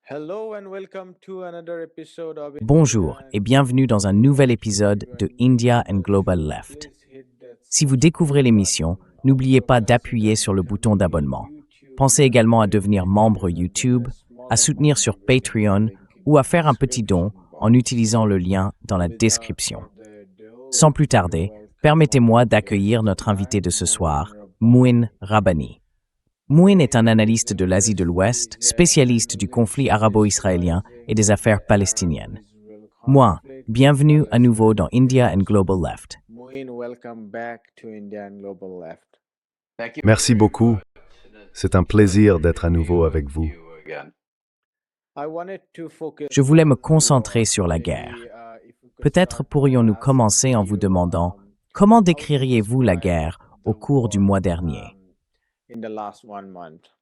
Hello and welcome to another episode of Bonjour et bienvenue dans un nouvel épisode de India and Global Left. Si vous découvrez l'émission, n'oubliez pas d'appuyer sur le bouton d'abonnement. Pensez également à devenir membre YouTube, à soutenir sur Patreon ou à faire un petit don en utilisant le lien dans la description. Sans plus tarder, permettez-moi d'accueillir notre invité de ce soir, Mouin Rabbani. Mouin est un analyste de l'Asie de l'Ouest, spécialiste du conflit arabo-israélien et des affaires palestiniennes. Moi, bienvenue à nouveau dans India and Global Left. Moin, welcome back to India and Global Left. Merci beaucoup. C'est un plaisir d'être à nouveau avec vous. I wanted to focus Je voulais me concentrer sur la guerre. Peut-être pourrions-nous commencer en vous demandant comment décririez-vous la guerre au cours du mois dernier? in the last 1 month.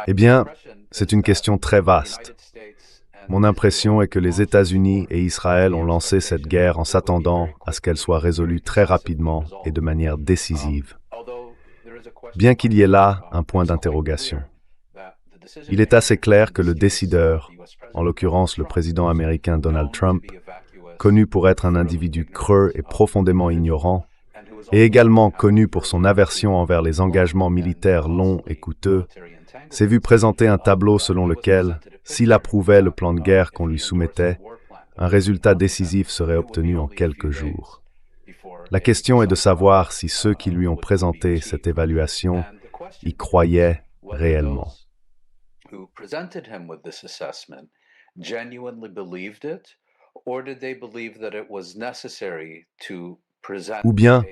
Eh bien, c'est une question très vaste. Mon impression est que les États-Unis et Israël ont lancé cette guerre en s'attendant à ce qu'elle soit résolue très rapidement et de manière décisive. Bien qu'il y ait là un point d'interrogation. Il est assez clair que le décideur, en l'occurrence le président américain Donald Trump, connu pour être un individu creux et profondément ignorant, et également connu pour son aversion envers les engagements militaires longs et coûteux, s'est vu présenter un tableau selon lequel, s'il approuvait le plan de guerre qu'on lui soumettait, un résultat décisif serait obtenu en quelques jours. La question est de savoir si ceux qui lui ont présenté cette évaluation y croyaient réellement. Ou bien,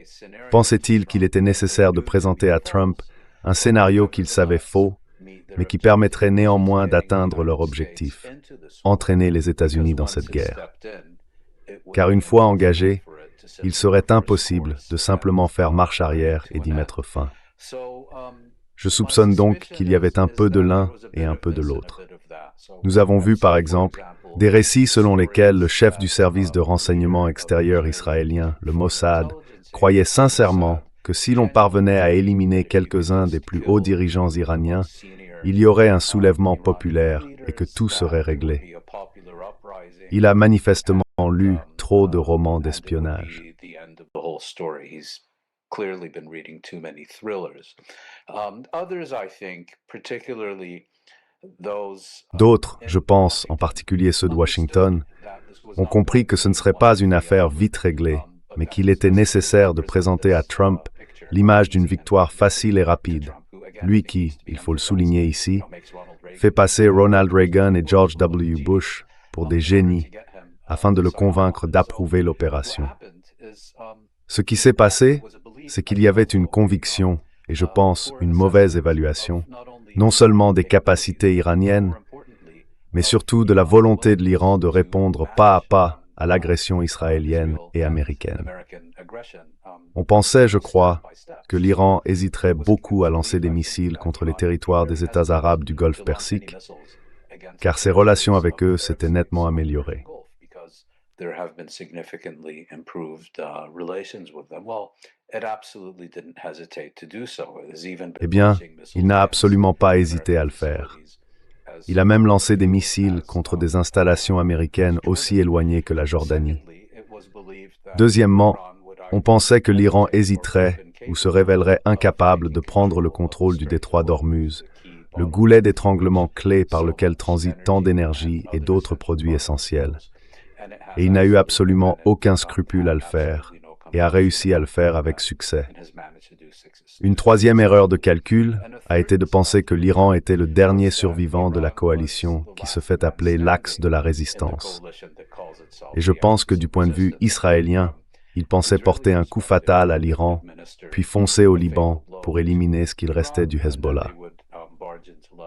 pensait-il qu'il était nécessaire de présenter à Trump un scénario qu'il savait faux, mais qui permettrait néanmoins d'atteindre leur objectif, entraîner les États-Unis dans cette guerre. Car une fois engagés, il serait impossible de simplement faire marche arrière et d'y mettre fin. Je soupçonne donc qu'il y avait un peu de l'un et un peu de l'autre. Nous avons vu, par exemple, des récits selon lesquels le chef du service de renseignement extérieur israélien, le Mossad, croyait sincèrement que si l'on parvenait à éliminer quelques-uns des plus hauts dirigeants iraniens, il y aurait un soulèvement populaire et que tout serait réglé. Il a manifestement lu trop de romans d'espionnage. D'autres, je pense, en particulier ceux de Washington, ont compris que ce ne serait pas une affaire vite réglée, mais qu'il était nécessaire de présenter à Trump l'image d'une victoire facile et rapide, lui qui, il faut le souligner ici, fait passer Ronald Reagan et George W. Bush pour des génies, afin de le convaincre d'approuver l'opération. Ce qui s'est passé, c'est qu'il y avait une conviction, et je pense une mauvaise évaluation, non seulement des capacités iraniennes, mais surtout de la volonté de l'Iran de répondre pas à pas à l'agression israélienne et américaine. On pensait, je crois, que l'Iran hésiterait beaucoup à lancer des missiles contre les territoires des États arabes du Golfe Persique, car ses relations avec eux s'étaient nettement améliorées. Eh bien, il n'a absolument pas hésité à le faire. Il a même lancé des missiles contre des installations américaines aussi éloignées que la Jordanie. Deuxièmement, on pensait que l'Iran hésiterait ou se révélerait incapable de prendre le contrôle du détroit d'Ormuz, le goulet d'étranglement clé par lequel transitent tant d'énergie et d'autres produits essentiels. Et il n'a eu absolument aucun scrupule à le faire, et a réussi à le faire avec succès. Une troisième erreur de calcul a été de penser que l'Iran était le dernier survivant de la coalition qui se fait appeler l'Axe de la résistance. Et je pense que du point de vue israélien, il pensait porter un coup fatal à l'Iran, puis foncer au Liban pour éliminer ce qu'il restait du Hezbollah.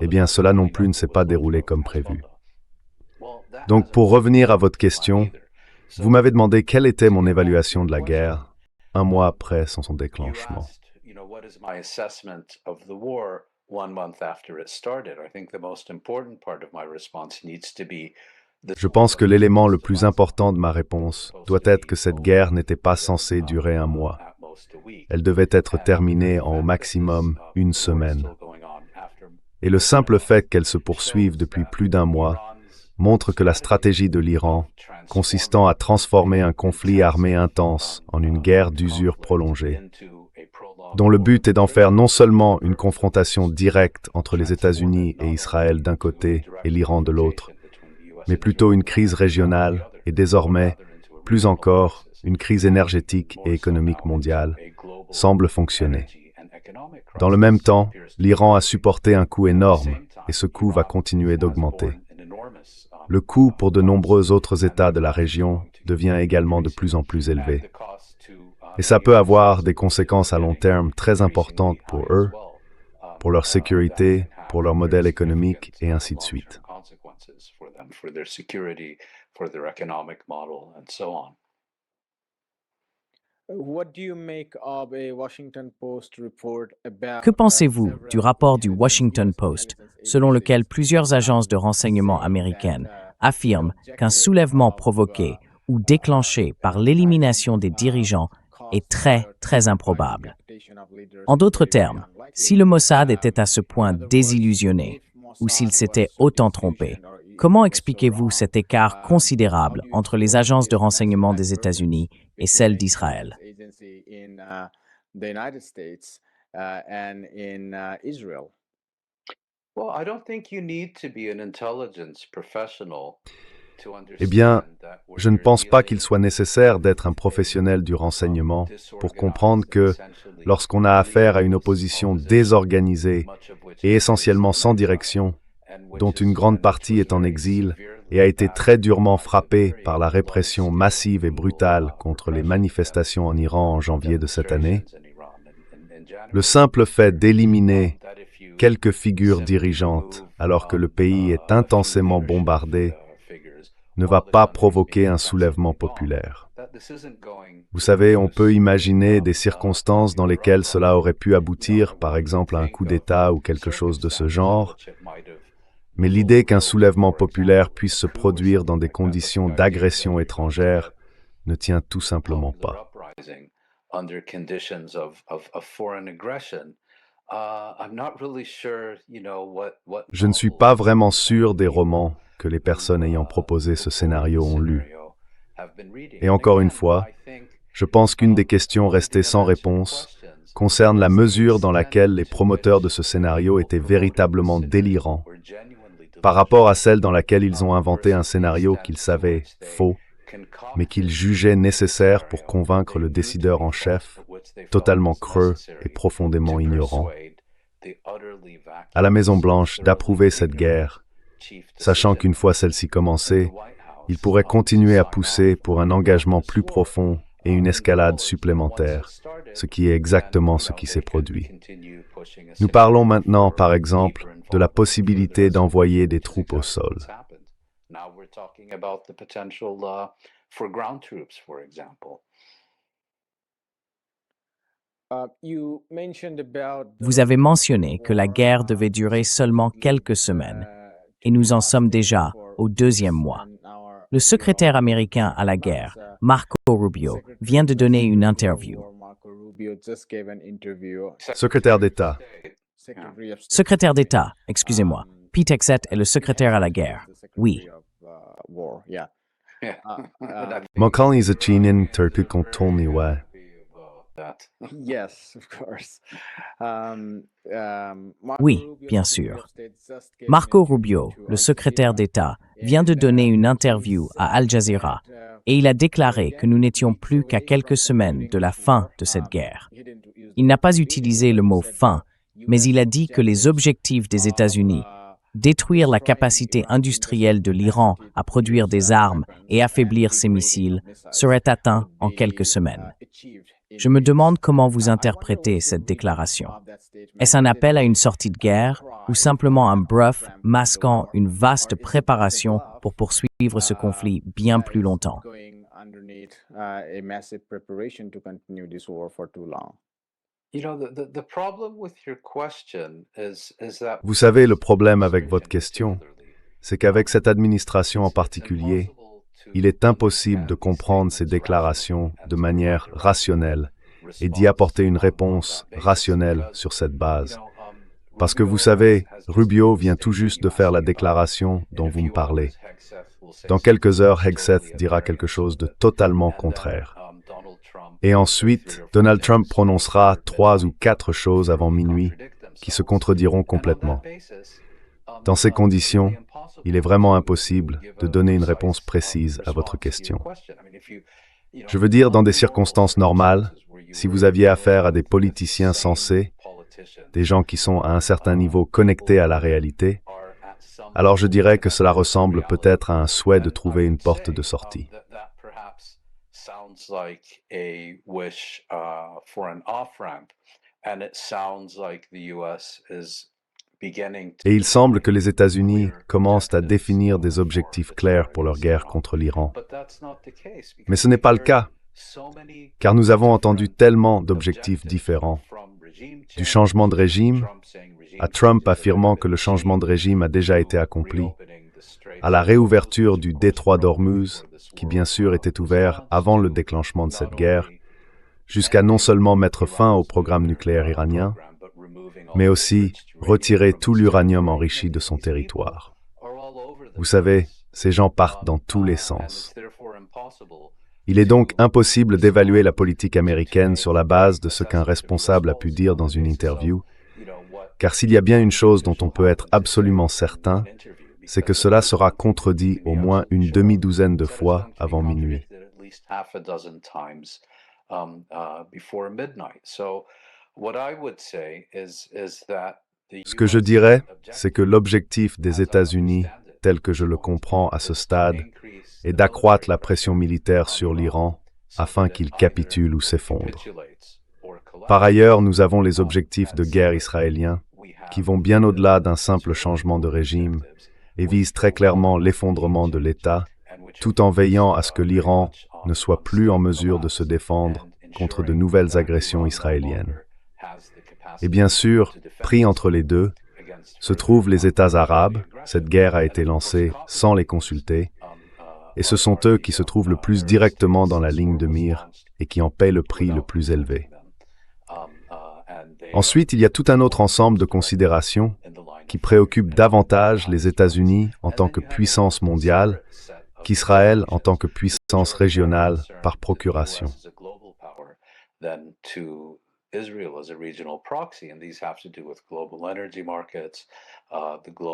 Eh bien, cela non plus ne s'est pas déroulé comme prévu. Donc, pour revenir à votre question, vous m'avez demandé quelle était mon évaluation de la guerre, un mois après son déclenchement. Je pense que l'élément le plus important de ma réponse doit être que cette guerre n'était pas censée durer un mois. Elle devait être terminée en au maximum une semaine. Et le simple fait qu'elle se poursuive depuis plus d'un mois montre que la stratégie de l'Iran, consistant à transformer un conflit armé intense en une guerre d'usure prolongée, dont le but est d'en faire non seulement une confrontation directe entre les États-Unis et Israël d'un côté et l'Iran de l'autre, mais plutôt une crise régionale et désormais, plus encore, une crise énergétique et économique mondiale, semble fonctionner. Dans le même temps, l'Iran a supporté un coût énorme et ce coût va continuer d'augmenter. Le coût pour de nombreux autres États de la région devient également de plus en plus élevé. Et ça peut avoir des conséquences à long terme très importantes pour eux, pour leur sécurité, pour leur modèle économique et ainsi de suite. Que pensez-vous du rapport du Washington Post, selon lequel plusieurs agences de renseignement américaines affirment qu'un soulèvement provoqué ou déclenché par l'élimination des dirigeants est très, très improbable? En d'autres termes, si le Mossad était à ce point désillusionné, ou s'il s'était autant trompé, comment expliquez-vous cet écart considérable entre les agences de renseignement des États-Unis et celles d'Israël? Eh bien, je ne pense pas qu'il soit nécessaire d'être un professionnel du renseignement pour comprendre que, lorsqu'on a affaire à une opposition désorganisée et essentiellement sans direction, dont une grande partie est en exil et a été très durement frappée par la répression massive et brutale contre les manifestations en Iran en janvier de cette année, le simple fait d'éliminer quelques figures dirigeantes alors que le pays est intensément bombardé ne va pas provoquer un soulèvement populaire. Vous savez, on peut imaginer des circonstances dans lesquelles cela aurait pu aboutir, par exemple à un coup d'État ou quelque chose de ce genre, mais l'idée qu'un soulèvement populaire puisse se produire dans des conditions d'agression étrangère ne tient tout simplement pas. Je ne suis pas vraiment sûr des romans que les personnes ayant proposé ce scénario ont lus. Et encore une fois, je pense qu'une des questions restées sans réponse concerne la mesure dans laquelle les promoteurs de ce scénario étaient véritablement délirants par rapport à celle dans laquelle ils ont inventé un scénario qu'ils savaient faux, mais qu'ils jugeaient nécessaire pour convaincre le décideur en chef, totalement creux et profondément ignorant, à la Maison-Blanche d'approuver cette guerre, sachant qu'une fois celle-ci commencée, il pourrait continuer à pousser pour un engagement plus profond et une escalade supplémentaire, ce qui est exactement ce qui s'est produit. Nous parlons maintenant, par exemple, de la possibilité d'envoyer des troupes au sol. Vous avez mentionné que la guerre devait durer seulement quelques semaines, et nous en sommes déjà au deuxième mois. Le secrétaire américain à la guerre, Marco Rubio, vient de donner une interview. Secrétaire d'État. Secrétaire d'État, excusez-moi. Pete Hegseth est le secrétaire à la guerre. Oui. Mokali Zachinin Turkukon Tolniwa. Oui, bien sûr. Marco Rubio, le secrétaire d'État, vient de donner une interview à Al Jazeera et il a déclaré que nous n'étions plus qu'à quelques semaines de la fin de cette guerre. Il n'a pas utilisé le mot « fin », mais il a dit que les objectifs des États-Unis, détruire la capacité industrielle de l'Iran à produire des armes et affaiblir ses missiles, seraient atteints en quelques semaines. Je me demande comment vous interprétez cette déclaration. Est-ce un appel à une sortie de guerre ou simplement un bluff masquant une vaste préparation pour poursuivre ce conflit bien plus longtemps? Vous savez, le problème avec votre question, c'est qu'avec cette administration en particulier, il est impossible de comprendre ces déclarations de manière rationnelle et d'y apporter une réponse rationnelle sur cette base. Parce que vous savez, Rubio vient tout juste de faire la déclaration dont vous me parlez. Dans quelques heures, Hegseth dira quelque chose de totalement contraire. Et ensuite, Donald Trump prononcera 3 ou 4 choses avant minuit qui se contrediront complètement. Dans ces conditions, il est vraiment impossible de donner une réponse précise à votre question. Je veux dire, dans des circonstances normales, si vous aviez affaire à des politiciens sensés, des gens qui sont à un certain niveau connectés à la réalité, alors je dirais que cela ressemble peut-être à un souhait de trouver une porte de sortie. Et il semble que les États-Unis commencent à définir des objectifs clairs pour leur guerre contre l'Iran. Mais ce n'est pas le cas, car nous avons entendu tellement d'objectifs différents. Du changement de régime, à Trump affirmant que le changement de régime a déjà été accompli, à la réouverture du détroit d'Ormuz, qui bien sûr était ouvert avant le déclenchement de cette guerre, jusqu'à non seulement mettre fin au programme nucléaire iranien, mais aussi retirer tout l'uranium enrichi de son territoire. Vous savez, ces gens partent dans tous les sens. Il est donc impossible d'évaluer la politique américaine sur la base de ce qu'un responsable a pu dire dans une interview, car s'il y a bien une chose dont on peut être absolument certain, c'est que cela sera contredit au moins une demi-douzaine de fois avant minuit. Ce que je dirais, c'est que l'objectif des États-Unis, tel que je le comprends à ce stade, est d'accroître la pression militaire sur l'Iran afin qu'il capitule ou s'effondre. Par ailleurs, nous avons les objectifs de guerre israéliens qui vont bien au-delà d'un simple changement de régime et visent très clairement l'effondrement de l'État, tout en veillant à ce que l'Iran ne soit plus en mesure de se défendre contre de nouvelles agressions israéliennes. Et bien sûr, pris entre les deux, se trouvent les États arabes. Cette guerre a été lancée sans les consulter, et ce sont eux qui se trouvent le plus directement dans la ligne de mire et qui en paient le prix le plus élevé. Ensuite, il y a tout un autre ensemble de considérations qui préoccupent davantage les États-Unis en tant que puissance mondiale qu'Israël en tant que puissance régionale par procuration.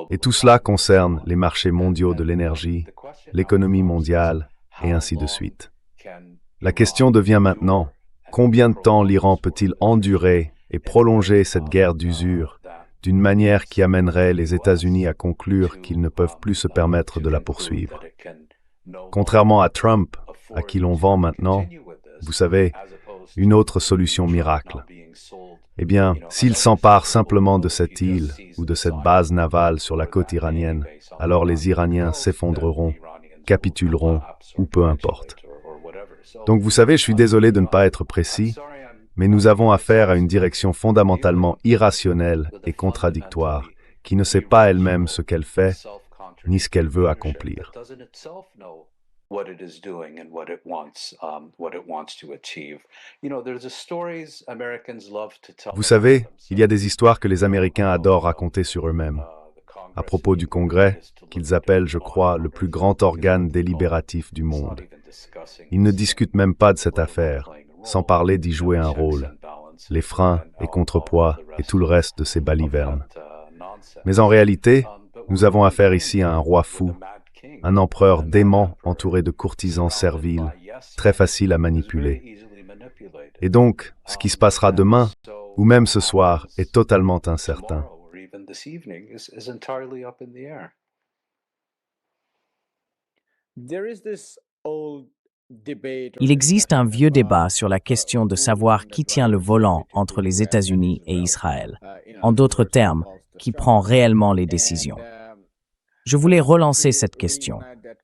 Et tout cela concerne les marchés mondiaux de l'énergie, l'économie mondiale, et ainsi de suite. La question devient maintenant, combien de temps l'Iran peut-il endurer et prolonger cette guerre d'usure d'une manière qui amènerait les États-Unis à conclure qu'ils ne peuvent plus se permettre de la poursuivre? Contrairement à Trump, à qui l'on vend maintenant, vous savez, une autre solution miracle. Eh bien, s'il s'empare simplement de cette île ou de cette base navale sur la côte iranienne, alors les Iraniens s'effondreront, capituleront, ou peu importe. Donc vous savez, je suis désolé de ne pas être précis, mais nous avons affaire à une direction fondamentalement irrationnelle et contradictoire, qui ne sait pas elle-même ce qu'elle fait, ni ce qu'elle veut accomplir. Vous savez, il y a des histoires que les Américains adorent raconter sur eux-mêmes, à propos du Congrès, qu'ils appellent, je crois, le plus grand organe délibératif du monde. Ils ne discutent même pas de cette affaire, sans parler d'y jouer un rôle, les freins et contrepoids et tout le reste de ces balivernes. Mais en réalité, nous avons affaire ici à un roi fou, un empereur dément entouré de courtisans serviles, très facile à manipuler. Et donc, ce qui se passera demain, ou même ce soir, est totalement incertain. Il existe un vieux débat sur la question de savoir qui tient le volant entre les États-Unis et Israël. En d'autres termes, qui prend réellement les décisions. Je voulais relancer cette question,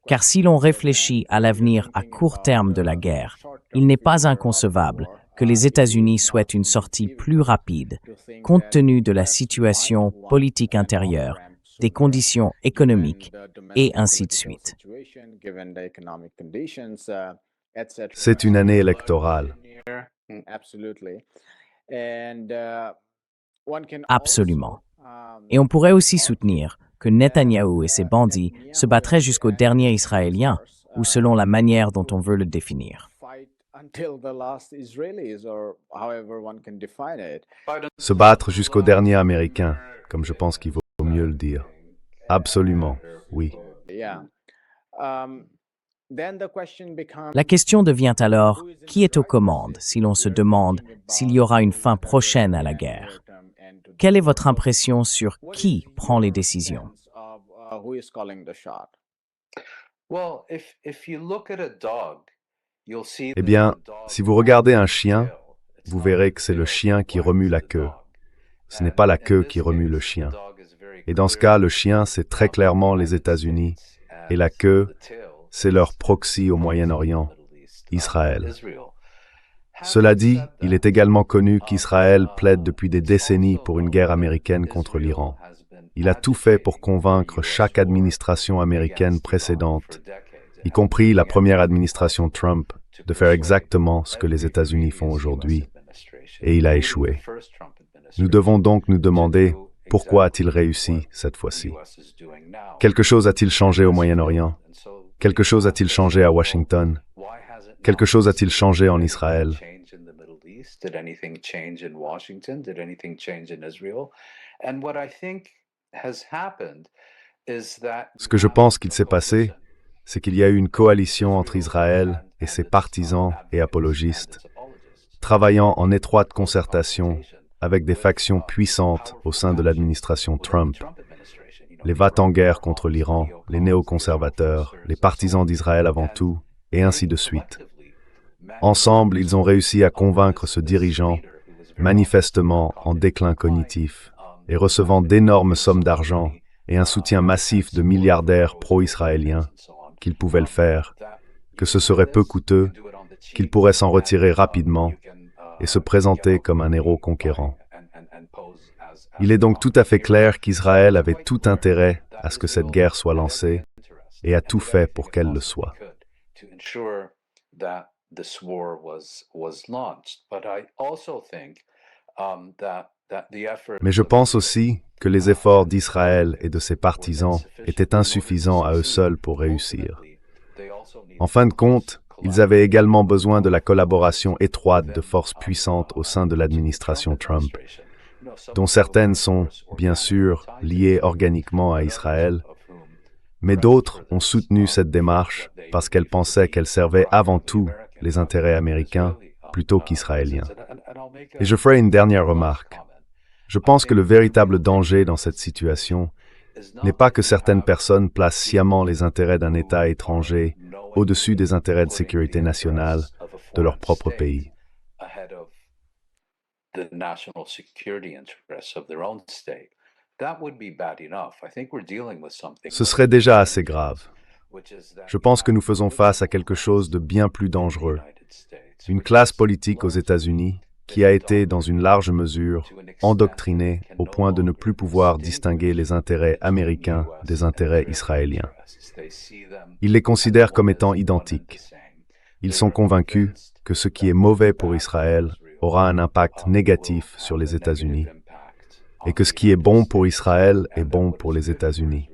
car si l'on réfléchit à l'avenir à court terme de la guerre, il n'est pas inconcevable que les États-Unis souhaitent une sortie plus rapide, compte tenu de la situation politique intérieure, des conditions économiques, et ainsi de suite. C'est une année électorale. Absolutely. And one can Absolument. also, Et on pourrait aussi soutenir que Netanyahou et ses bandits se battraient jusqu'au dernier Israélien, ou selon la manière dont on veut le définir. fight until the last Israelis, or however one can define it. Se battre jusqu'au dernier Américain, comme je pense qu'il vaut mieux le dire. Absolument, oui. Yeah. Then the question becomes, La question devient alors, qui est aux commandes si l'on se demande s'il y aura une fin prochaine à la guerre? Quelle est votre impression sur qui prend les décisions? of who is calling the shot? Eh bien, si vous regardez un chien, vous verrez que c'est le chien qui remue la queue. Ce n'est pas la queue qui remue le chien. Et dans ce cas, le chien, c'est très clairement les États-Unis, et la queue, c'est leur proxy au Moyen-Orient, Israël. Cela dit, il est également connu qu'Israël plaide depuis des décennies pour une guerre américaine contre l'Iran. Il a tout fait pour convaincre chaque administration américaine précédente, y compris la première administration Trump, de faire exactement ce que les États-Unis font aujourd'hui, et il a échoué. Nous devons donc nous demander pourquoi a-t-il réussi cette fois-ci? Quelque chose a-t-il changé au Moyen-Orient? Quelque chose a-t-il changé à Washington? Quelque chose a-t-il changé en Israël? Did anything change in Washington? Did anything change in Israel? And what I think has happened is that Ce que je pense qu'il s'est passé, c'est qu'il y a eu une coalition entre Israël et ses partisans et apologistes, travaillant en étroite concertation avec des factions puissantes au sein de l'administration Trump. Les va-t-en-guerre contre l'Iran, les néoconservateurs, les partisans d'Israël avant tout, et ainsi de suite. Ensemble, ils ont réussi à convaincre ce dirigeant, manifestement en déclin cognitif, et recevant d'énormes sommes d'argent et un soutien massif de milliardaires pro-israéliens, qu'il pouvait le faire, que ce serait peu coûteux, qu'il pourrait s'en retirer rapidement et se présenter comme un héros conquérant. Il est donc tout à fait clair qu'Israël avait tout intérêt à ce que cette guerre soit lancée et a tout fait pour qu'elle le soit. Mais je pense aussi que les efforts d'Israël et de ses partisans étaient insuffisants à eux seuls pour réussir. En fin de compte, ils avaient également besoin de la collaboration étroite de forces puissantes au sein de l'administration Trump, dont certaines sont, bien sûr, liées organiquement à Israël, mais d'autres ont soutenu cette démarche parce qu'elles pensaient qu'elle servait avant tout les intérêts américains plutôt qu'israéliens. Et je ferai une dernière remarque. Je pense que le véritable danger dans cette situation n'est pas que certaines personnes placent sciemment les intérêts d'un État étranger au-dessus des intérêts de sécurité nationale de leur propre pays. Ce serait déjà assez grave. Je pense que nous faisons face à quelque chose de bien plus dangereux. Une classe politique aux États-Unis qui a été, dans une large mesure, endoctrinée au point de ne plus pouvoir distinguer les intérêts américains des intérêts israéliens. Ils les considèrent comme étant identiques. Ils sont convaincus que ce qui est mauvais pour Israël aura un impact négatif sur les États-Unis, et que ce qui est bon pour Israël est bon pour les États-Unis.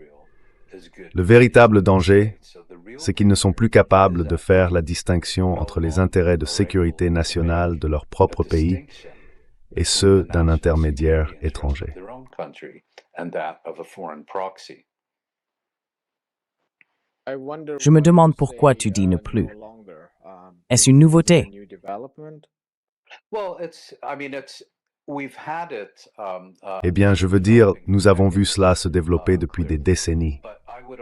Le véritable danger, c'est qu'ils ne sont plus capables de faire la distinction entre les intérêts de sécurité nationale de leur propre pays et ceux d'un intermédiaire étranger. Je me demande pourquoi tu dis ne plus. Est-ce une nouveauté? Eh bien, je veux dire, nous avons vu cela se développer depuis des décennies,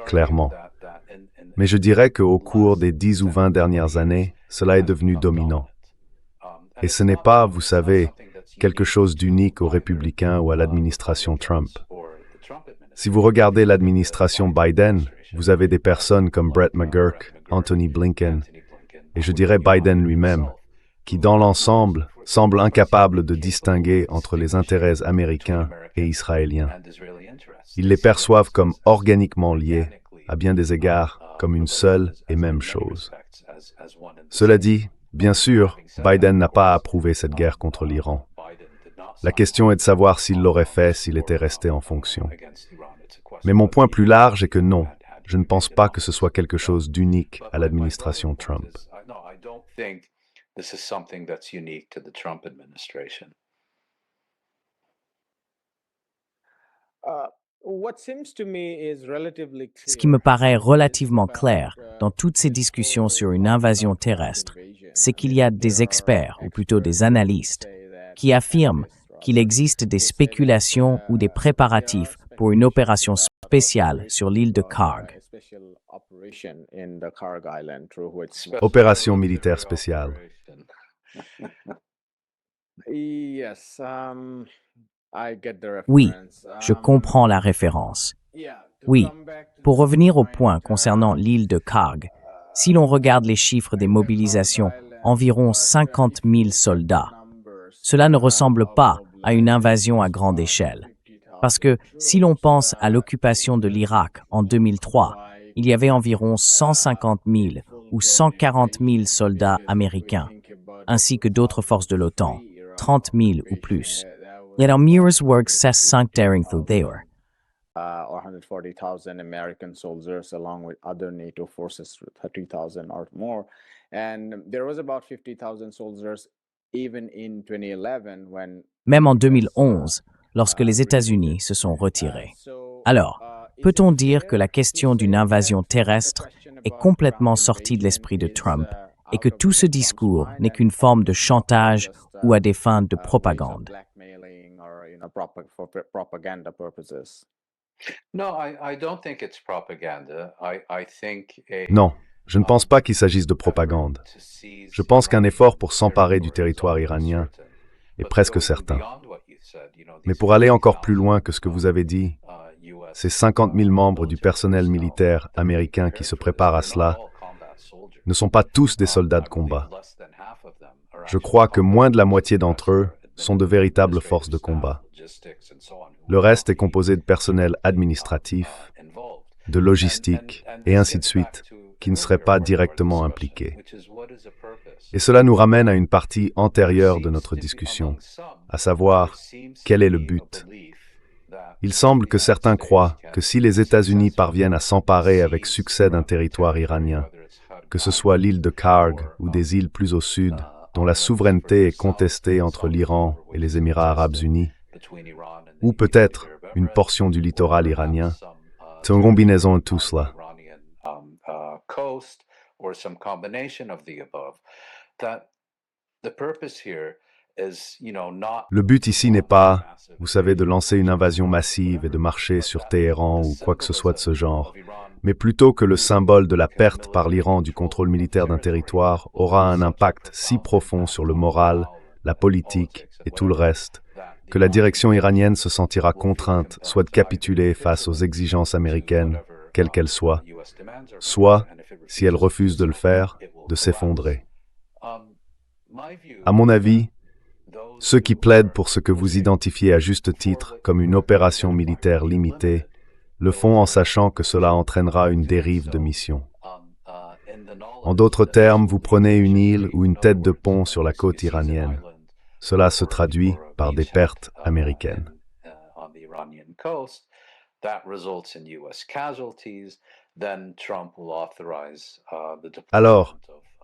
clairement. Mais je dirais qu'au cours des 10 ou 20 dernières années, cela est devenu dominant. Et ce n'est pas, vous savez, quelque chose d'unique aux républicains ou à l'administration Trump. Si vous regardez l'administration Biden, vous avez des personnes comme Brett McGurk, Anthony Blinken, et je dirais Biden lui-même, qui dans l'ensemble semblent incapables de distinguer entre les intérêts américains et israéliens. Ils les perçoivent comme organiquement liés, à bien des égards, comme une seule et même chose. Cela dit, Bien sûr, Biden n'a pas approuvé cette guerre contre l'Iran. La question est de savoir s'il l'aurait fait s'il était resté en fonction. Mais mon point plus large est que non, je ne pense pas que ce soit quelque chose d'unique à l'administration Trump. Ce qui me paraît relativement clair dans toutes ces discussions sur une invasion terrestre, c'est qu'il y a des experts, ou plutôt des analystes, qui affirment qu'il existe des spéculations ou des préparatifs pour une opération spéciale sur l'île de Karg. Opération militaire spéciale. Oui, je comprends la référence. Oui, pour revenir au point concernant l'île de Karg, si l'on regarde les chiffres des mobilisations, environ 50 000 soldats. Cela ne ressemble pas à une invasion à grande échelle. Parce que si l'on pense à l'occupation de l'Irak en 2003, il y avait environ 150 000 ou 140 000 soldats américains, ainsi que d'autres forces de l'OTAN, 30 000 ou plus. Yet our Mirror's work says sunk daring through there. Or 140,000 American soldiers along with other NATO forces, 30,000 or more. And there was about 50,000 soldiers even in 2011 when... Même en 2011, lorsque les États-Unis se sont retirés. Alors, peut-on dire que la question d'une invasion terrestre est complètement sortie de l'esprit de Trump et que tout ce discours n'est qu'une forme de chantage ou à des fins de propagande? Non, je ne pense pas qu'il s'agisse de propagande. Je pense qu'un effort pour s'emparer du territoire iranien est presque certain. Mais pour aller encore plus loin que ce que vous avez dit, ces 50 000 membres du personnel militaire américain qui se préparent à cela ne sont pas tous des soldats de combat. Je crois que moins de la moitié d'entre eux sont de véritables forces de combat. Le reste est composé de personnel administratif, de logistique et ainsi de suite, qui ne seraient pas directement impliqués. Et cela nous ramène à une partie antérieure de notre discussion, à savoir, quel est le but? Il semble que certains croient que si les États-Unis parviennent à s'emparer avec succès d'un territoire iranien, que ce soit l'île de Karg ou des îles plus au sud, dont la souveraineté est contestée entre l'Iran et les Émirats arabes unis, ou peut-être une portion du littoral iranien, c'est une combinaison de tout cela. Le but ici n'est pas, vous savez, de lancer une invasion massive et de marcher sur Téhéran ou quoi que ce soit de ce genre, mais plutôt que le symbole de la perte par l'Iran du contrôle militaire d'un territoire aura un impact si profond sur le moral, la politique et tout le reste, que la direction iranienne se sentira contrainte soit de capituler face aux exigences américaines, quelles qu'elles soient, soit, si elle refuse de le faire, de s'effondrer. À mon avis, ceux qui plaident pour ce que vous identifiez à juste titre comme une opération militaire limitée le font en sachant que cela entraînera une dérive de mission. En d'autres termes, vous prenez une île ou une tête de pont sur la côte iranienne. Cela se traduit par des pertes américaines. Alors,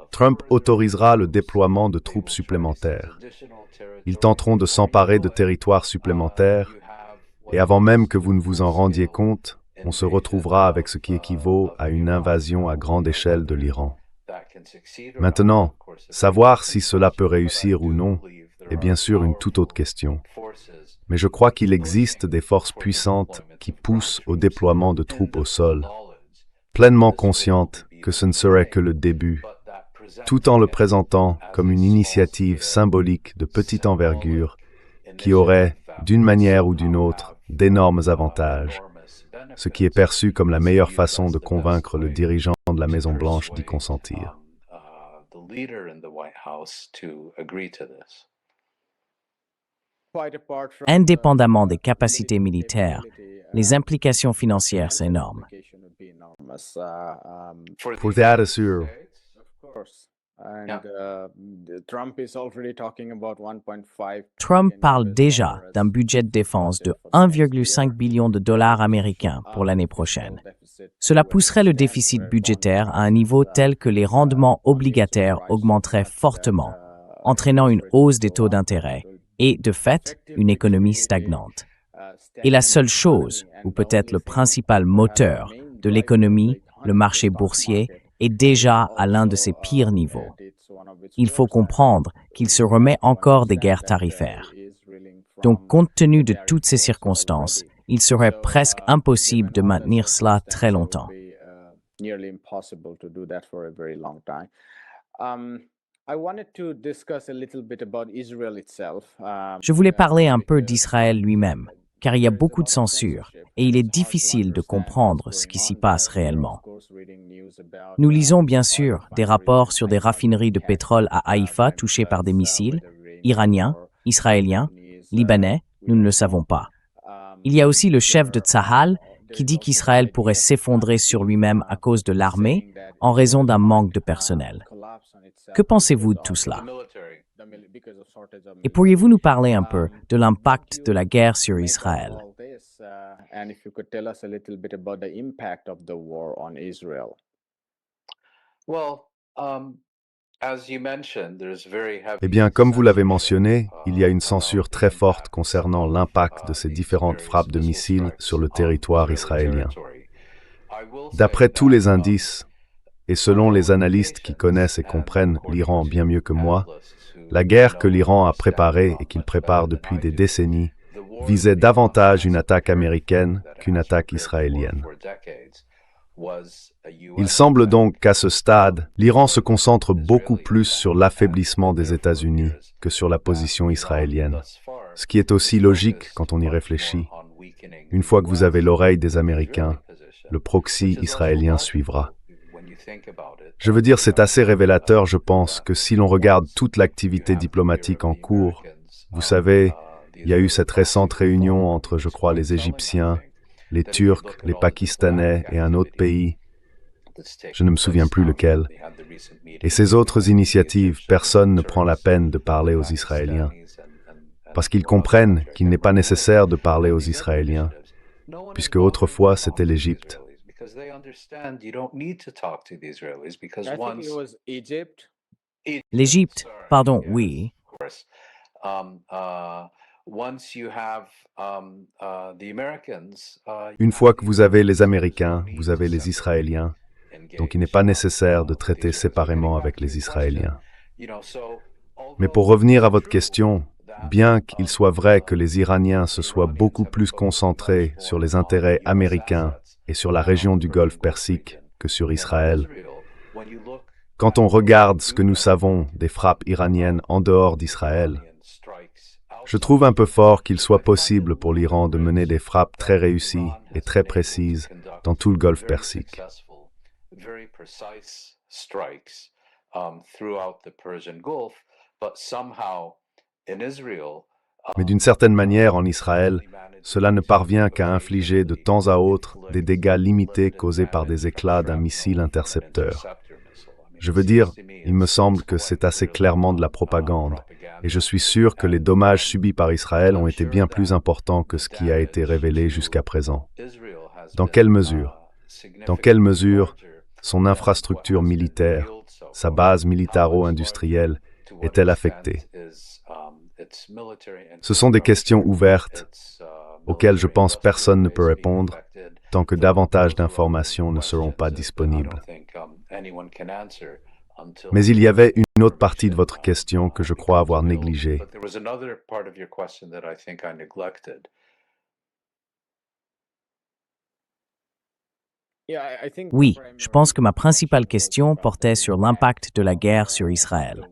Trump autorisera le déploiement de troupes supplémentaires. Ils tenteront de s'emparer de territoires supplémentaires, et avant même que vous ne vous en rendiez compte, on se retrouvera avec ce qui équivaut à une invasion à grande échelle de l'Iran. Maintenant, savoir si cela peut réussir ou non est bien sûr une toute autre question. Mais je crois qu'il existe des forces puissantes qui poussent au déploiement de troupes au sol, pleinement conscientes que ce ne serait que le début, tout en le présentant comme une initiative symbolique de petite envergure qui aurait, d'une manière ou d'une autre, d'énormes avantages, ce qui est perçu comme la meilleure façon de convaincre le dirigeant de la Maison-Blanche d'y consentir. Indépendamment des capacités militaires, les implications financières sont énormes. Pour that assure, And Trump is already talking about 1.5 Trump trillion parle US déjà dollars d'un budget de défense de budget for the next 1,5 year. billion de dollars américains pour l'année prochaine. Cela pousserait le déficit budgétaire à un niveau tel que les rendements obligataires augmenteraient fortement, entraînant une hausse des taux d'intérêt et, de fait, une économie stagnante. Et la seule chose, ou peut-être le principal moteur de l'économie, le marché boursier, est déjà à l'un de ses pires niveaux. Il faut comprendre qu'il se remet encore des guerres tarifaires. Donc, compte tenu de toutes ces circonstances, il serait presque impossible de maintenir cela très longtemps. Je voulais parler un peu d'Israël lui-même, car il y a beaucoup de censure et il est difficile de comprendre ce qui s'y passe réellement. Nous lisons bien sûr des rapports sur des raffineries de pétrole à Haïfa touchées par des missiles, iraniens, israéliens, libanais, nous ne le savons pas. Il y a aussi le chef de Tsahal qui dit qu'Israël pourrait s'effondrer sur lui-même à cause de l'armée en raison d'un manque de personnel. Que pensez-vous de tout cela? Et pourriez-vous nous parler un peu de l'impact de la guerre sur Israël? Eh bien, comme vous l'avez mentionné, il y a une censure très forte concernant l'impact de ces différentes frappes de missiles sur le territoire israélien. D'après tous les indices, et selon les analystes qui connaissent et comprennent l'Iran bien mieux que moi, la guerre que l'Iran a préparée et qu'il prépare depuis des décennies visait davantage une attaque américaine qu'une attaque israélienne. Il semble donc qu'à ce stade, l'Iran se concentre beaucoup plus sur l'affaiblissement des États-Unis que sur la position israélienne, ce qui est aussi logique quand on y réfléchit. Une fois que vous avez l'oreille des Américains, le proxy israélien suivra. Je veux dire, c'est assez révélateur, je pense, que si l'on regarde toute l'activité diplomatique en cours, vous savez, il y a eu cette récente réunion entre, je crois, les Égyptiens, les Turcs, les Pakistanais et un autre pays, je ne me souviens plus lequel. Et ces autres initiatives, personne ne prend la peine de parler aux Israéliens, parce qu'ils comprennent qu'il n'est pas nécessaire de parler aux Israéliens, puisque autrefois c'était l'Égypte. L'Égypte, pardon, oui. Une fois que vous avez les Américains, vous avez les Israéliens, donc il n'est pas nécessaire de traiter séparément avec les Israéliens. Mais pour revenir à votre question, bien qu'il soit vrai que les Iraniens se soient beaucoup plus concentrés sur les intérêts américains et sur la région du Golfe Persique que sur Israël, quand on regarde ce que nous savons des frappes iraniennes en dehors d'Israël, je trouve un peu fort qu'il soit possible pour l'Iran de mener des frappes très réussies et très précises dans tout le Golfe Persique. Mais d'une certaine manière, en Israël, cela ne parvient qu'à infliger de temps à autre des dégâts limités causés par des éclats d'un missile intercepteur. Je veux dire, il me semble que c'est assez clairement de la propagande, et je suis sûr que les dommages subis par Israël ont été bien plus importants que ce qui a été révélé jusqu'à présent. Dans quelle mesure? Dans quelle mesure son infrastructure militaire, sa base militaro-industrielle, est-elle affectée? Ce sont des questions ouvertes auxquelles je pense personne ne peut répondre tant que davantage d'informations ne seront pas disponibles. Mais il y avait une autre partie de votre question que je crois avoir négligée. Oui, je pense que ma principale question portait sur l'impact de la guerre sur Israël.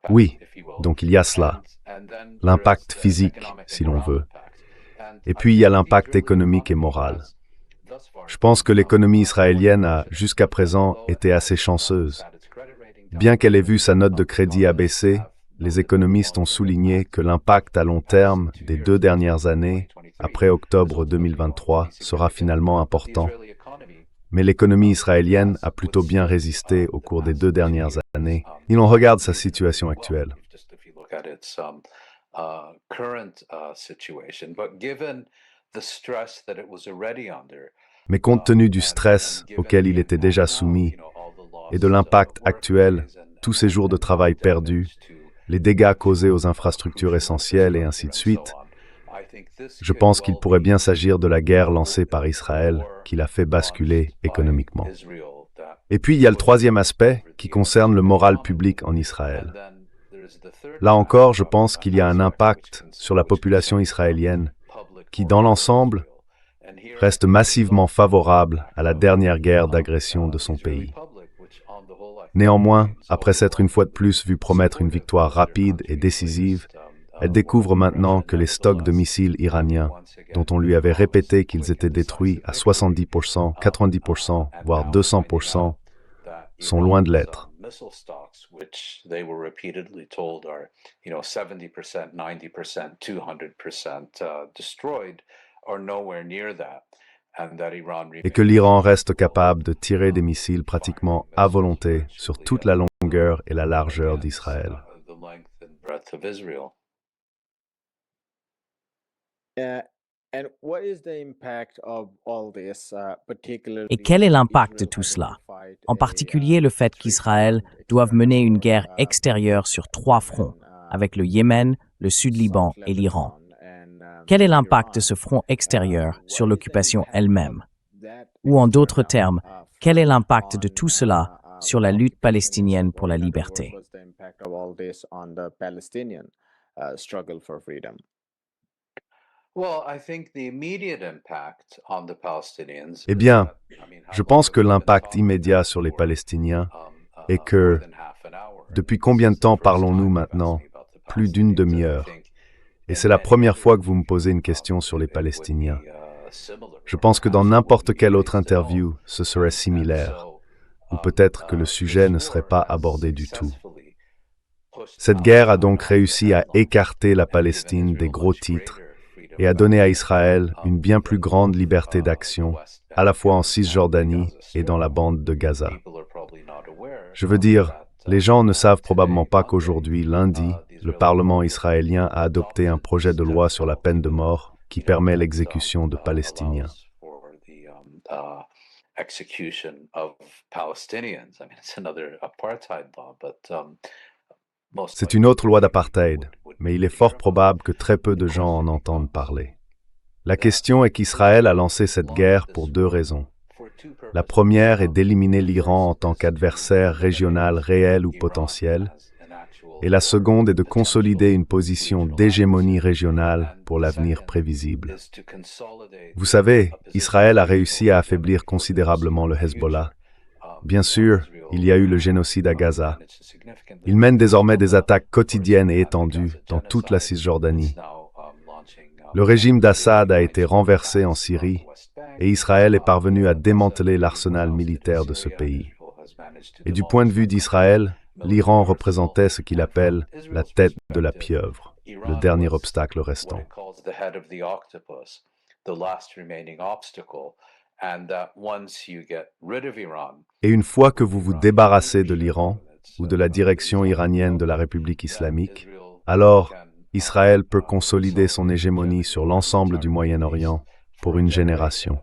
Oui, donc il y a cela, l'impact physique, si l'on veut. Et puis il y a l'impact économique et moral. Je pense que l'économie israélienne a, jusqu'à présent, été assez chanceuse. Bien qu'elle ait vu sa note de crédit abaisser, les économistes ont souligné que l'impact à long terme des 2 dernières années, après octobre 2023, sera finalement important, Mais l'économie israélienne a plutôt bien résisté au cours des 2 dernières années. Et l'on regarde sa situation actuelle. Mais compte tenu du stress auquel il était déjà soumis et de l'impact actuel, tous ces jours de travail perdus, les dégâts causés aux infrastructures essentielles et ainsi de suite, je pense qu'il pourrait bien s'agir de la guerre lancée par Israël qui l'a fait basculer économiquement. Et puis il y a le troisième aspect qui concerne le moral public en Israël. Là encore, je pense qu'il y a un impact sur la population israélienne qui, dans l'ensemble, reste massivement favorable à la dernière guerre d'agression de son pays. Néanmoins, après s'être une fois de plus vue promettre une victoire rapide et décisive, elle découvre maintenant que les stocks de missiles iraniens, dont on lui avait répété qu'ils étaient détruits à 70%, 90%, voire 200%, sont loin de l'être. Et que l'Iran reste capable de tirer des missiles pratiquement à volonté sur toute la longueur et la largeur d'Israël. Et quel est l'impact de tout cela? En particulier le fait qu'Israël doive mener une guerre extérieure sur 3 fronts, avec le Yémen, le Sud-Liban et l'Iran. Quel est l'impact de ce front extérieur sur l'occupation elle-même? Ou en d'autres termes, quel est l'impact de tout cela sur la lutte palestinienne pour la liberté? Eh bien, je pense que l'impact immédiat sur les Palestiniens est que, depuis combien de temps parlons-nous maintenant? Plus d'une demi-heure. Et c'est la première fois que vous me posez une question sur les Palestiniens. Je pense que dans n'importe quelle autre interview, ce serait similaire, ou peut-être que le sujet ne serait pas abordé du tout. Cette guerre a donc réussi à écarter la Palestine des gros titres et à donner à Israël une bien plus grande liberté d'action, à la fois en Cisjordanie et dans la bande de Gaza. Je veux dire, les gens ne savent probablement pas qu'aujourd'hui, lundi, le Parlement israélien a adopté un projet de loi sur la peine de mort qui permet l'exécution de Palestiniens. C'est une autre loi d'apartheid, mais il est fort probable que très peu de gens en entendent parler. La question est qu'Israël a lancé cette guerre pour 2 raisons. La première est d'éliminer l'Iran en tant qu'adversaire régional réel ou potentiel, et la seconde est de consolider une position d'hégémonie régionale pour l'avenir prévisible. Vous savez, Israël a réussi à affaiblir considérablement le Hezbollah. Bien sûr, il y a eu le génocide à Gaza. Il mène désormais des attaques quotidiennes et étendues dans toute la Cisjordanie. Le régime d'Assad a été renversé en Syrie et Israël est parvenu à démanteler l'arsenal militaire de ce pays. Et du point de vue d'Israël, l'Iran représentait ce qu'il appelle la tête de la pieuvre, le dernier obstacle restant. Et une fois que vous vous débarrassez de l'Iran ou de la direction iranienne de la République islamique, alors Israël peut consolider son hégémonie sur l'ensemble du Moyen-Orient pour une génération.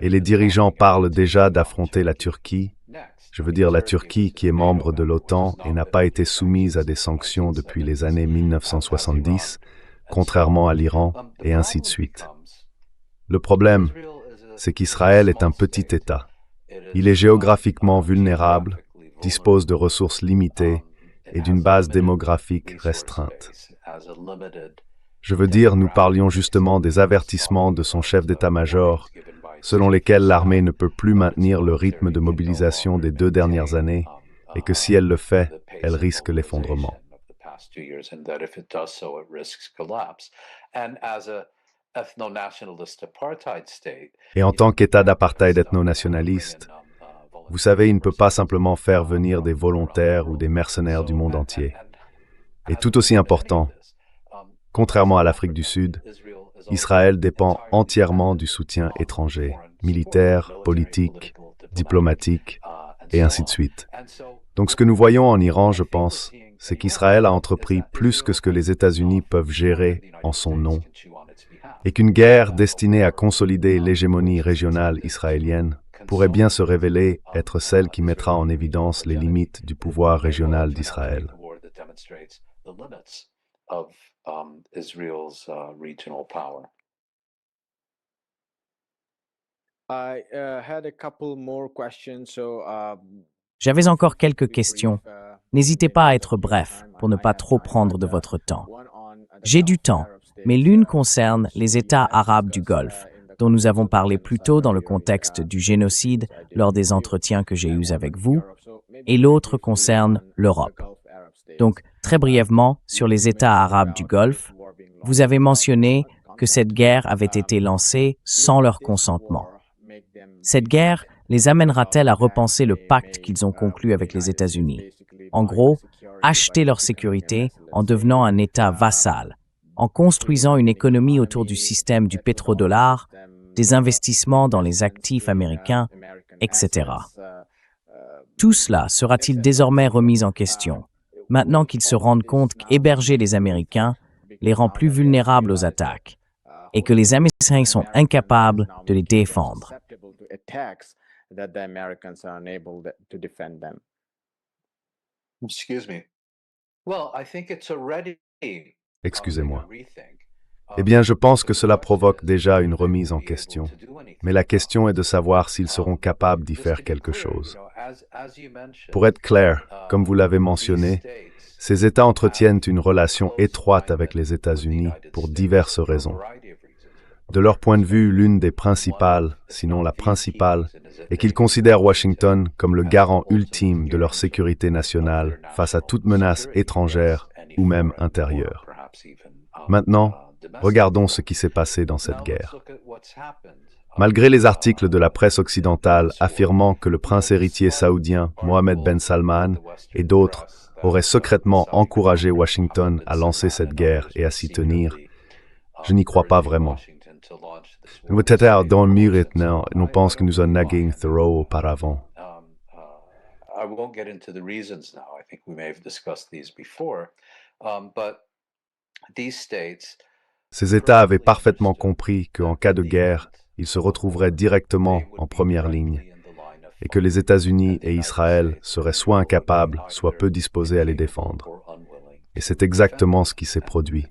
Et les dirigeants parlent déjà d'affronter la Turquie, je veux dire la Turquie qui est membre de l'OTAN et n'a pas été soumise à des sanctions depuis les années 1970, contrairement à l'Iran, et ainsi de suite. Le problème, c'est qu'Israël est un petit État. Il est géographiquement vulnérable, dispose de ressources limitées et d'une base démographique restreinte. Je veux dire, nous parlions justement des avertissements de son chef d'état-major, selon lesquels l'armée ne peut plus maintenir le rythme de mobilisation des 2 dernières années, et que si elle le fait, elle risque l'effondrement. Et en tant qu'État d'apartheid ethno-nationaliste, vous savez, il ne peut pas simplement faire venir des volontaires ou des mercenaires du monde entier. Et tout aussi important, contrairement à l'Afrique du Sud, Israël dépend entièrement du soutien étranger. militaire, politique, diplomatique, et ainsi de suite. Donc ce que nous voyons en Iran, je pense, c'est qu'Israël a entrepris plus que ce que les États-Unis peuvent gérer en son nom, et qu'une guerre destinée à consolider l'hégémonie régionale israélienne pourrait bien se révéler être celle qui mettra en évidence les limites du pouvoir régional d'Israël. I had a couple more questions. J'avais encore quelques questions. N'hésitez pas à être bref pour ne pas trop prendre de votre temps. J'ai du temps, mais l'une concerne les États arabes du Golfe, dont nous avons parlé plus tôt dans le contexte du génocide lors des entretiens que j'ai eus avec vous, et l'autre concerne l'Europe. Donc, très brièvement, sur les États arabes du Golfe, vous avez mentionné que cette guerre avait été lancée sans leur consentement. Cette guerre les amènera-t-elle à repenser le pacte qu'ils ont conclu avec les États-Unis? En gros, acheter leur sécurité en devenant un État vassal, en construisant une économie autour du système du pétrodollar, des investissements dans les actifs américains, etc. Tout cela sera-t-il désormais remis en question, maintenant qu'ils se rendent compte qu'héberger les Américains les rend plus vulnérables aux attaques, et que les Américains sont incapables de les défendre? Excusez-moi. Eh bien, je pense que cela provoque déjà une remise en question. Mais la question est de savoir s'ils seront capables d'y faire quelque chose. Pour être clair, comme vous l'avez mentionné, ces États entretiennent une relation étroite avec les États-Unis pour diverses raisons. De leur point de vue, l'une des principales, sinon la principale, est qu'ils considèrent Washington comme le garant ultime de leur sécurité nationale face à toute menace étrangère ou même intérieure. Maintenant, regardons ce qui s'est passé dans cette guerre. Malgré les articles de la presse occidentale affirmant que le prince héritier saoudien Mohammed Ben Salman et d'autres auraient secrètement encouragé Washington à lancer cette guerre et à s'y tenir, je n'y crois pas vraiment. Nous peut-être dans le mur maintenant, nous pensons que nous en naguing Thoreau auparavant. I won't get into the reasons now. I think we may have discussed these before. But these states. Ces États avaient parfaitement compris qu'en cas de guerre, ils se retrouveraient directement en première ligne et que les États-Unis et Israël seraient soit incapables, soit peu disposés à les défendre. Et c'est exactement ce qui s'est produit.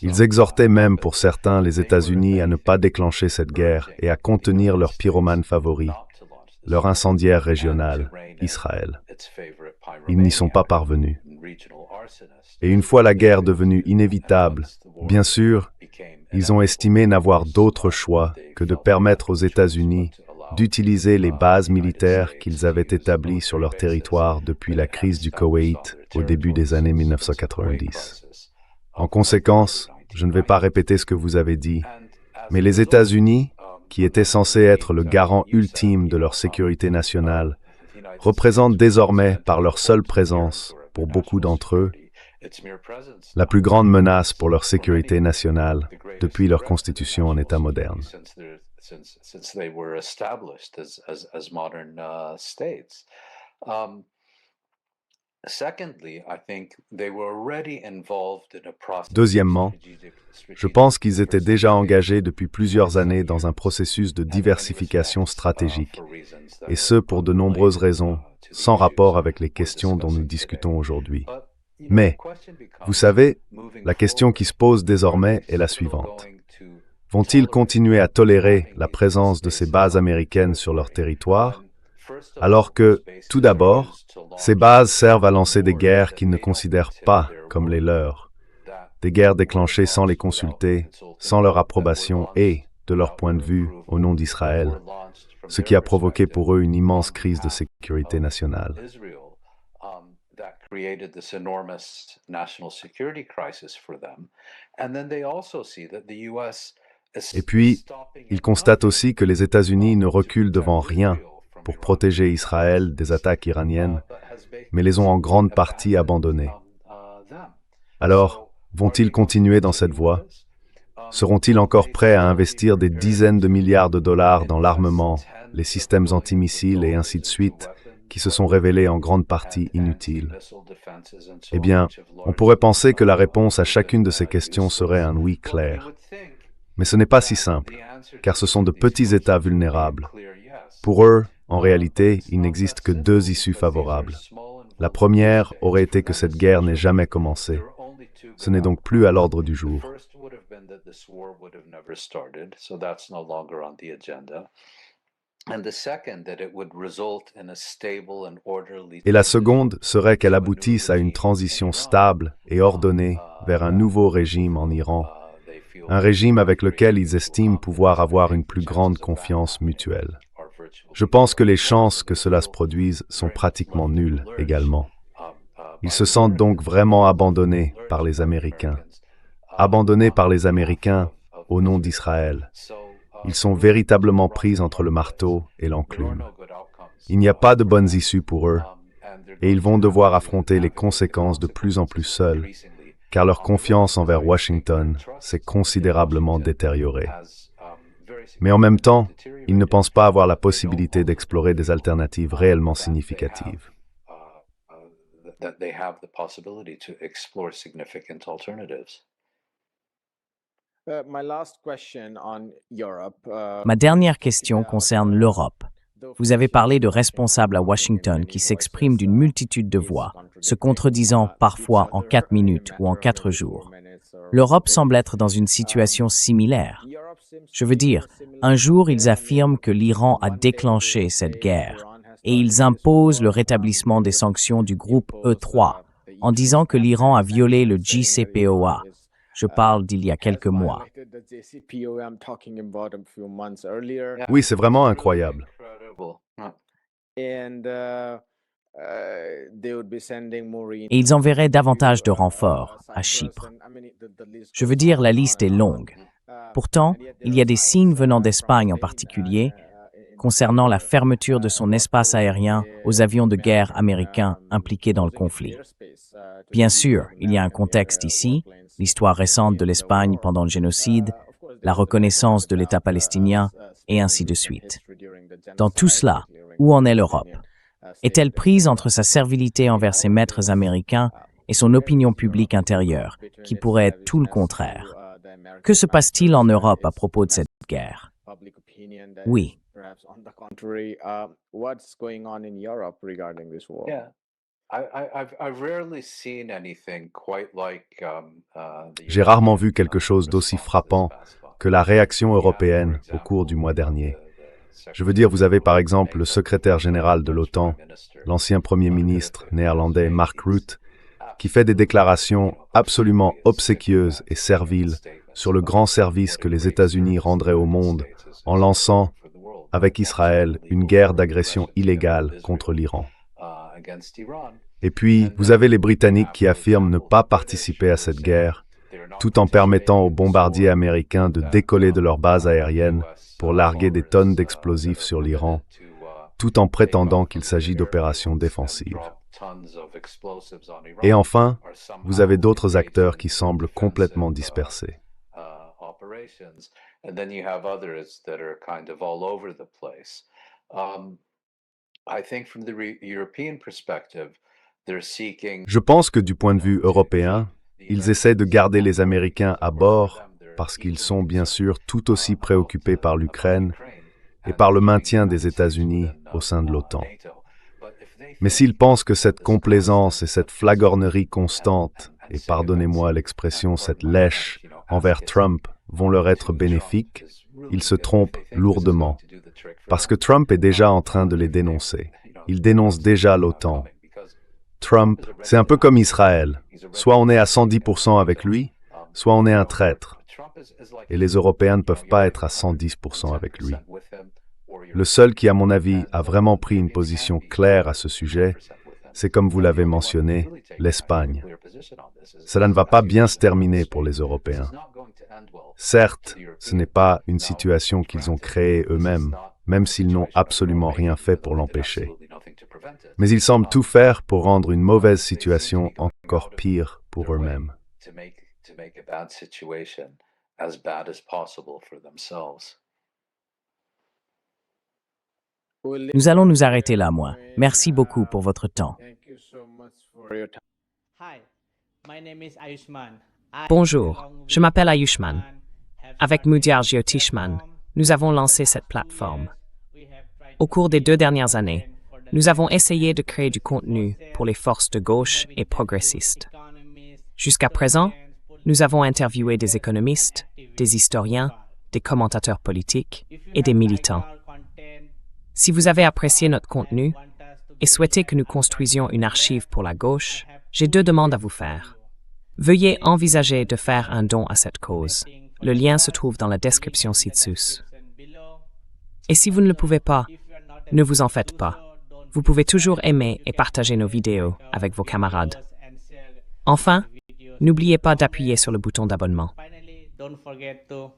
Ils exhortaient même pour certains les États-Unis à ne pas déclencher cette guerre et à contenir leur pyromane favori, leur incendiaire régional, Israël. Ils n'y sont pas parvenus. Et une fois la guerre devenue inévitable, bien sûr, ils ont estimé n'avoir d'autre choix que de permettre aux États-Unis d'utiliser les bases militaires qu'ils avaient établies sur leur territoire depuis la crise du Koweït au début des années 1990. En conséquence, je ne vais pas répéter ce que vous avez dit, mais les États-Unis, qui étaient censés être le garant ultime de leur sécurité nationale, représentent désormais par leur seule présence, pour beaucoup d'entre eux, la plus grande menace pour leur sécurité nationale depuis leur constitution en État moderne. Deuxièmement, je pense qu'ils étaient déjà engagés depuis plusieurs années dans un processus de diversification stratégique, et ce pour de nombreuses raisons, sans rapport avec les questions dont nous discutons aujourd'hui. Mais, vous savez, la question qui se pose désormais est la suivante. Vont-ils continuer à tolérer la présence de ces bases américaines sur leur territoire, alors que, tout d'abord, ces bases servent à lancer des guerres qu'ils ne considèrent pas comme les leurs, des guerres déclenchées sans les consulter, sans leur approbation et, de leur point de vue, au nom d'Israël, ce qui a provoqué pour eux une immense crise de sécurité nationale. Et puis, ils constatent aussi que les États-Unis ne reculent devant rien pour protéger Israël des attaques iraniennes, mais les ont en grande partie abandonnés. Alors, vont-ils continuer dans cette voie? Seront-ils encore prêts à investir des dizaines de milliards de dollars dans l'armement, les systèmes antimissiles et ainsi de suite, qui se sont révélés en grande partie inutiles? Eh bien, on pourrait penser que la réponse à chacune de ces questions serait un oui clair. Mais ce n'est pas si simple, car ce sont de petits États vulnérables. Pour eux, en réalité, il n'existe que deux issues favorables. La première aurait été que cette guerre n'ait jamais commencé. Ce n'est donc plus à l'ordre du jour. Et la seconde serait qu'elle aboutisse à une transition stable et ordonnée vers un nouveau régime en Iran, un régime avec lequel ils estiment pouvoir avoir une plus grande confiance mutuelle. Je pense que les chances que cela se produise sont pratiquement nulles également. Ils se sentent donc vraiment abandonnés par les Américains. Abandonnés par les Américains au nom d'Israël. Ils sont véritablement pris entre le marteau et l'enclume. Il n'y a pas de bonnes issues pour eux, et ils vont devoir affronter les conséquences de plus en plus seuls, car leur confiance envers Washington s'est considérablement détériorée. Mais en même temps, ils ne pensent pas avoir la possibilité d'explorer des alternatives réellement significatives. Ma dernière question concerne l'Europe. Vous avez parlé de responsables à Washington qui s'expriment d'une multitude de voix, se contredisant parfois en 4 minutes ou en 4 jours. L'Europe semble être dans une situation similaire. Je veux dire, un jour ils affirment que l'Iran a déclenché cette guerre et ils imposent le rétablissement des sanctions du groupe E3 en disant que l'Iran a violé le JCPOA. Je parle d'il y a quelques mois. Oui, c'est vraiment incroyable. Et ils enverraient davantage de renforts à Chypre. Je veux dire, la liste est longue. Pourtant, il y a des signes venant d'Espagne en particulier concernant la fermeture de son espace aérien aux avions de guerre américains impliqués dans le conflit. Bien sûr, il y a un contexte ici, l'histoire récente de l'Espagne pendant le génocide, la reconnaissance de l'État palestinien, et ainsi de suite. Dans tout cela, où en est l'Europe? Est-elle prise entre sa servilité envers ses maîtres américains et son opinion publique intérieure, qui pourrait être tout le contraire? Que se passe-t-il en Europe à propos de cette guerre? Oui. J'ai rarement vu quelque chose d'aussi frappant que la réaction européenne au cours du mois dernier. Je veux dire, vous avez par exemple le secrétaire général de l'OTAN, l'ancien Premier ministre néerlandais Mark Rutte, qui fait des déclarations absolument obséquieuses et serviles sur le grand service que les États-Unis rendraient au monde en lançant, avec Israël, une guerre d'agression illégale contre l'Iran. Et puis, vous avez les Britanniques qui affirment ne pas participer à cette guerre, tout en permettant aux bombardiers américains de décoller de leur base aérienne pour larguer des tonnes d'explosifs sur l'Iran, tout en prétendant qu'il s'agit d'opérations défensives. Et enfin, vous avez d'autres acteurs qui semblent complètement dispersés. Je pense que du point de vue européen, ils essaient de garder les Américains à bord parce qu'ils sont bien sûr tout aussi préoccupés par l'Ukraine et par le maintien des États-Unis au sein de l'OTAN. Mais s'ils pensent que cette complaisance et cette flagornerie constante, et pardonnez-moi l'expression, cette lèche envers Trump vont leur être bénéfiques, ils se trompent lourdement. Parce que Trump est déjà en train de les dénoncer. Il dénonce déjà l'OTAN. Trump, c'est un peu comme Israël. Soit on est à 110% avec lui, soit on est un traître. Et les Européens ne peuvent pas être à 110% avec lui. Le seul qui, à mon avis, a vraiment pris une position claire à ce sujet, c'est comme vous l'avez mentionné, l'Espagne. Cela ne va pas bien se terminer pour les Européens. Certes, ce n'est pas une situation qu'ils ont créée eux-mêmes, même s'ils n'ont absolument rien fait pour l'empêcher. Mais ils semblent tout faire pour rendre une mauvaise situation encore pire pour eux-mêmes. as bad as possible for themselves. Nous allons nous arrêter là, moi. Merci beaucoup pour votre temps. Thank you so much for your time. Hi, my name is Ayushman. Bonjour, je m'appelle Ayushman. Avec Mudyar Jyotishman, nous avons lancé cette plateforme. Au cours des 2 dernières années, nous avons essayé de créer du contenu pour les forces de gauche et progressistes. Jusqu'à présent, nous avons interviewé des économistes, des historiens, des commentateurs politiques et des militants. Si vous avez apprécié notre contenu et souhaitez que nous construisions une archive pour la gauche, j'ai 2 demandes à vous faire. Veuillez envisager de faire un don à cette cause. Le lien se trouve dans la description ci-dessous. Et si vous ne le pouvez pas, ne vous en faites pas. Vous pouvez toujours aimer et partager nos vidéos avec vos camarades. Enfin, n'oubliez pas d'appuyer sur le bouton d'abonnement. Finally, don't forget to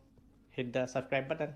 hit the subscribe button.